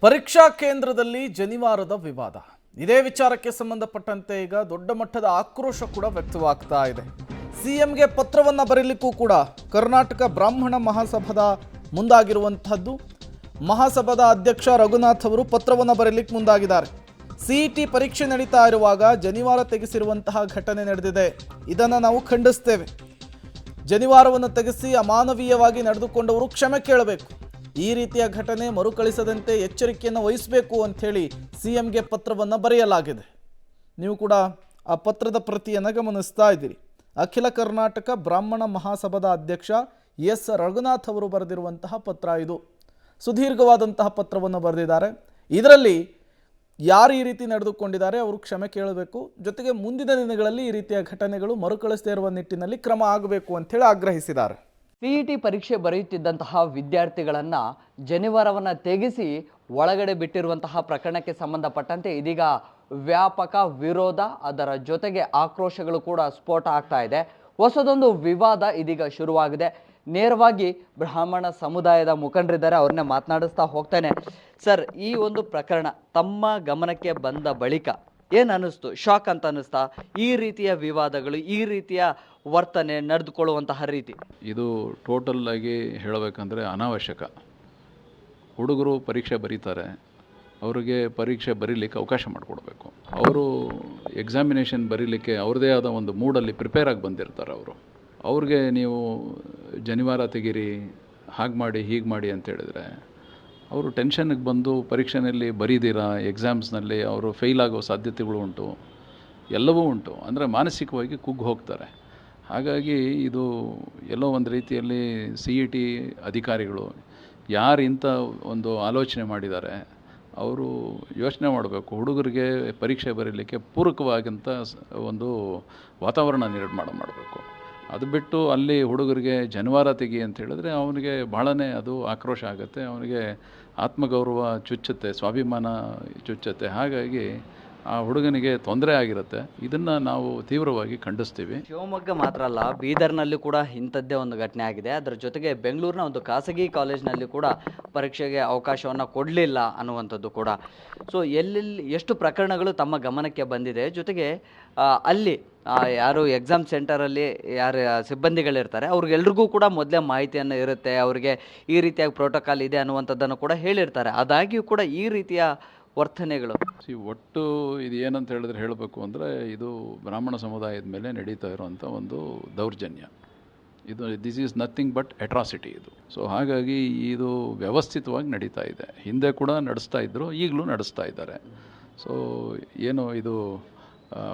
ಪರೀಕ್ಷಾ ಕೇಂದ್ರದಲ್ಲಿ ಜನಿವಾರದ ವಿವಾದ. ಇದೇ ವಿಚಾರಕ್ಕೆ ಸಂಬಂಧಪಟ್ಟಂತೆ ಈಗ ದೊಡ್ಡ ಮಟ್ಟದ ಆಕ್ರೋಶ ಕೂಡ ವ್ಯಕ್ತವಾಗ್ತಾ ಇದೆ. ಸಿಎಂಗೆ ಪತ್ರವನ್ನು ಬರೆಯಲಿಕ್ಕೂ ಕೂಡ ಕರ್ನಾಟಕ ಬ್ರಾಹ್ಮಣ ಮಹಾಸಭಾದ ಮುಂದಾಗಿರುವಂತಹದ್ದು. ಮಹಾಸಭಾದ ಅಧ್ಯಕ್ಷ ರಘುನಾಥ್ ಅವರು ಪತ್ರವನ್ನು ಬರೆಯಲಿಕ್ಕೆ ಮುಂದಾಗಿದ್ದಾರೆ. ಸಿಇಟಿ ಪರೀಕ್ಷೆ ನಡೀತಾ ಇರುವಾಗ ಜನಿವಾರ ತೆಗೆಸಿರುವಂತಹ ಘಟನೆ ನಡೆದಿದೆ. ಇದನ್ನು ನಾವು ಖಂಡಿಸ್ತೇವೆ. ಜನಿವಾರವನ್ನು ತೆಗೆಸಿ ಅಮಾನವೀಯವಾಗಿ ನಡೆದುಕೊಂಡವರು ಕ್ಷಮೆ ಕೇಳಬೇಕು. ಈ ರೀತಿಯ ಘಟನೆ ಮರುಕಳಿಸದಂತೆ ಎಚ್ಚರಿಕೆಯನ್ನು ವಹಿಸಬೇಕು ಅಂಥೇಳಿ ಸಿಎಂಗೆ ಪತ್ರವನ್ನು ಬರೆಯಲಾಗಿದೆ. ನೀವು ಕೂಡ ಆ ಪತ್ರದ ಪ್ರತಿಯನ್ನು ಗಮನಿಸ್ತಾ ಇದ್ದೀರಿ. ಅಖಿಲ ಕರ್ನಾಟಕ ಬ್ರಾಹ್ಮಣ ಮಹಾಸಭಾದ ಅಧ್ಯಕ್ಷ ಎಸ್ ರಘುನಾಥ್ ಅವರು ಬರೆದಿರುವಂತಹ ಪತ್ರ ಇದು. ಸುದೀರ್ಘವಾದಂತಹ ಪತ್ರವನ್ನು ಬರೆದಿದ್ದಾರೆ. ಇದರಲ್ಲಿ ಯಾರು ಈ ರೀತಿ ನಡೆದುಕೊಂಡಿದ್ದಾರೆ ಅವರು ಕ್ಷಮೆ ಕೇಳಬೇಕು. ಜೊತೆಗೆ ಮುಂದಿನ ದಿನಗಳಲ್ಲಿ ಈ ರೀತಿಯ ಘಟನೆಗಳು ಮರುಕಳಿಸದೇ ಇರುವ ನಿಟ್ಟಿನಲ್ಲಿ ಕ್ರಮ ಆಗಬೇಕು ಅಂಥೇಳಿ ಆಗ್ರಹಿಸಿದ್ದಾರೆ. ಸಿಇಟಿ ಪರೀಕ್ಷೆ ಬರೆಯುತ್ತಿದ್ದಂತಹ ವಿದ್ಯಾರ್ಥಿಗಳನ್ನು ಜನಿವಾರವನ್ನು ತೆಗೆಸಿ ಒಳಗಡೆ ಬಿಟ್ಟಿರುವಂತಹ ಪ್ರಕರಣಕ್ಕೆ ಸಂಬಂಧಪಟ್ಟಂತೆ ಇದೀಗ ವ್ಯಾಪಕ ವಿರೋಧ, ಅದರ ಜೊತೆಗೆ ಆಕ್ರೋಶಗಳು ಕೂಡ ಸ್ಫೋಟ ಆಗ್ತಾ ಇದೆ. ಹೊಸದೊಂದು ವಿವಾದ ಇದೀಗ ಶುರುವಾಗಿದೆ. ನೇರವಾಗಿ ಬ್ರಾಹ್ಮಣ ಸಮುದಾಯದ ಮುಖಂಡರಿದ್ದಾರೆ, ಅವ್ರನ್ನೇ ಮಾತನಾಡಿಸ್ತಾ ಹೋಗ್ತಾನೆ. ಸರ್, ಈ ಒಂದು ಪ್ರಕರಣ ತಮ್ಮ ಗಮನಕ್ಕೆ ಬಂದ ಬಳಿಕ ಏನು ಅನ್ನಿಸ್ತು? ಶಾಕ್ ಅಂತ ಅನ್ನಿಸ್ತಾ? ಈ ರೀತಿಯ ವಿವಾದಗಳು, ಈ ರೀತಿಯ ವರ್ತನೆ ನಡೆದುಕೊಳ್ಳುವಂತಹ ರೀತಿ ಇದು ಟೋಟಲ್ ಆಗಿ ಹೇಳಬೇಕಂದ್ರೆ ಅನಾವಶ್ಯಕ. ಹುಡುಗರು ಪರೀಕ್ಷೆ ಬರೀತಾರೆ, ಅವರಿಗೆ ಪರೀಕ್ಷೆ ಬರೀಲಿಕ್ಕೆ ಅವಕಾಶ ಮಾಡಿಕೊಡ್ಬೇಕು. ಅವರು ಎಕ್ಸಾಮಿನೇಷನ್ ಬರೀಲಿಕ್ಕೆ ಅವ್ರದ್ದೇ ಆದ ಒಂದು ಮೂಡಲ್ಲಿ ಪ್ರಿಪೇರ್ ಆಗಿ ಬಂದಿರ್ತಾರೆ. ಅವ್ರಿಗೆ ನೀವು ಜನಿವಾರ ತೆಗೀರಿ, ಹಾಗೆ ಮಾಡಿ ಹೀಗೆ ಮಾಡಿ ಅಂತ ಹೇಳಿದರೆ ಅವರು ಟೆನ್ಷನ್ಗೆ ಬಂದು ಪರೀಕ್ಷೆಯಲ್ಲಿ ಬರೀದಿರ ಎಕ್ಸಾಮ್ಸ್ನಲ್ಲಿ ಅವರು ಫೇಲ್ ಆಗೋ ಸಾಧ್ಯತೆಗಳು ಉಂಟು, ಎಲ್ಲವೂ ಉಂಟು. ಅಂದರೆ ಮಾನಸಿಕವಾಗಿ ಕುಗ್ಗಿ ಹೋಗ್ತಾರೆ. ಹಾಗಾಗಿ ಇದು ಎಲ್ಲೋ ಒಂದು ರೀತಿಯಲ್ಲಿ ಸಿಇಟಿ ಅಧಿಕಾರಿಗಳು ಯಾರು ಇಂಥ ಒಂದು ಆಲೋಚನೆ ಮಾಡಿದ್ದಾರೆ ಅವರು ಯೋಚನೆ ಮಾಡಬೇಕು. ಹುಡುಗರಿಗೆ ಪರೀಕ್ಷೆ ಬರೀಲಿಕ್ಕೆ ಪೂರಕವಾದಂಥ ಒಂದು ವಾತಾವರಣ ನಿರ್ಮಾಣ ಮಾಡಬೇಕು. ಅದು ಬಿಟ್ಟು ಅಲ್ಲಿ ಹುಡುಗರಿಗೆ ಜನಿವಾರ ತೆಗಿ ಅಂತ ಹೇಳಿದ್ರೆ ಅವನಿಗೆ ಭಾಳನೇ ಅದು ಆಕ್ರೋಶ ಆಗುತ್ತೆ. ಅವನಿಗೆ ಆತ್ಮಗೌರವ ಚುಚ್ಚುತ್ತೆ, ಸ್ವಾಭಿಮಾನ ಚುಚ್ಚುತ್ತೆ. ಹಾಗಾಗಿ ಆ ಹುಡುಗನಿಗೆ ತೊಂದರೆ ಆಗಿರುತ್ತೆ. ಇದನ್ನು ನಾವು ತೀವ್ರವಾಗಿ ಖಂಡಿಸ್ತೀವಿ. ಶಿವಮೊಗ್ಗ ಮಾತ್ರ ಅಲ್ಲ, ಬೀದರ್ನಲ್ಲಿ ಕೂಡ ಇಂಥದ್ದೇ ಒಂದು ಘಟನೆ ಆಗಿದೆ. ಅದರ ಜೊತೆಗೆ ಬೆಂಗಳೂರಿನ ಒಂದು ಖಾಸಗಿ ಕಾಲೇಜ್ನಲ್ಲಿ ಕೂಡ ಪರೀಕ್ಷೆಗೆ ಅವಕಾಶವನ್ನು ಕೊಡಲಿಲ್ಲ ಅನ್ನುವಂಥದ್ದು ಕೂಡ. ಸೊ ಎಲ್ಲೆಲ್ಲಿ ಎಷ್ಟು ಪ್ರಕರಣಗಳು ತಮ್ಮ ಗಮನಕ್ಕೆ ಬಂದಿದೆ. ಜೊತೆಗೆ ಅಲ್ಲಿ ಯಾರು ಎಕ್ಸಾಮ್ ಸೆಂಟರಲ್ಲಿ ಯಾರು ಸಿಬ್ಬಂದಿಗಳಿರ್ತಾರೆ ಅವ್ರಿಗೆಲ್ರಿಗೂ ಕೂಡ ಮೊದಲೇ ಮಾಹಿತಿಯನ್ನು ಇರುತ್ತೆ, ಅವರಿಗೆ ಈ ರೀತಿಯಾಗಿ ಪ್ರೋಟೋಕಾಲ್ ಇದೆ ಅನ್ನುವಂಥದ್ದನ್ನು ಕೂಡ ಹೇಳಿರ್ತಾರೆ. ಆದಾಗ್ಯೂ ಕೂಡ ಈ ರೀತಿಯ ವರ್ತನೆಗಳು ಒಟ್ಟು ಇದು ಏನಂತ ಹೇಳಿದ್ರೆ ಹೇಳಬೇಕು ಅಂದರೆ ಇದು ಬ್ರಾಹ್ಮಣ ಸಮುದಾಯದ ಮೇಲೆ ನಡೀತಾ ಇರುವಂಥ ಒಂದು ದೌರ್ಜನ್ಯ. This is nothing but atrocity ಇದು. ಸೊ ಹಾಗಾಗಿ ಇದು ವ್ಯವಸ್ಥಿತವಾಗಿ ನಡೀತಾ ಇದೆ. ಹಿಂದೆ ಕೂಡ ನಡೆಸ್ತಾ ಇದ್ದರು, ಈಗಲೂ ನಡೆಸ್ತಾ ಇದ್ದಾರೆ. ಸೊ ಏನು ಇದು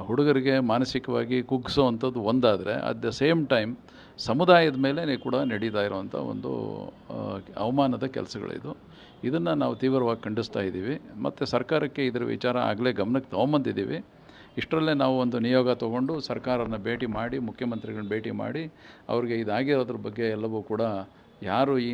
ಹುಡುಗರಿಗೆ ಮಾನಸಿಕವಾಗಿ ಕುಗ್ಗಿಸೋ ಅಂಥದ್ದು ಒಂದಾದರೆ, ಅಟ್ ದ ಸೇಮ್ ಟೈಮ್ ಸಮುದಾಯದ ಮೇಲೆ ಕೂಡ ನಡೀತಾ ಇರುವಂಥ ಒಂದು ಅವಮಾನದ ಕೆಲಸಗಳಿದು. ಇದನ್ನು ನಾವು ತೀವ್ರವಾಗಿ ಖಂಡಿಸ್ತಾ ಇದ್ದೀವಿ. ಮತ್ತು ಸರ್ಕಾರಕ್ಕೆ ಇದರ ವಿಚಾರ ಆಗಲೇ ಗಮನಕ್ಕೆ ತೊಗೊಂಬಂದಿದ್ದೀವಿ. ಇಷ್ಟರಲ್ಲೇ ನಾವು ಒಂದು ನಿಯೋಗ ತೊಗೊಂಡು ಸರ್ಕಾರನ ಭೇಟಿ ಮಾಡಿ, ಮುಖ್ಯಮಂತ್ರಿಗಳನ್ನ ಭೇಟಿ ಮಾಡಿ ಅವ್ರಿಗೆ ಇದಾಗಿರೋದ್ರ ಬಗ್ಗೆ ಎಲ್ಲವೂ ಕೂಡ ಯಾರು ಈ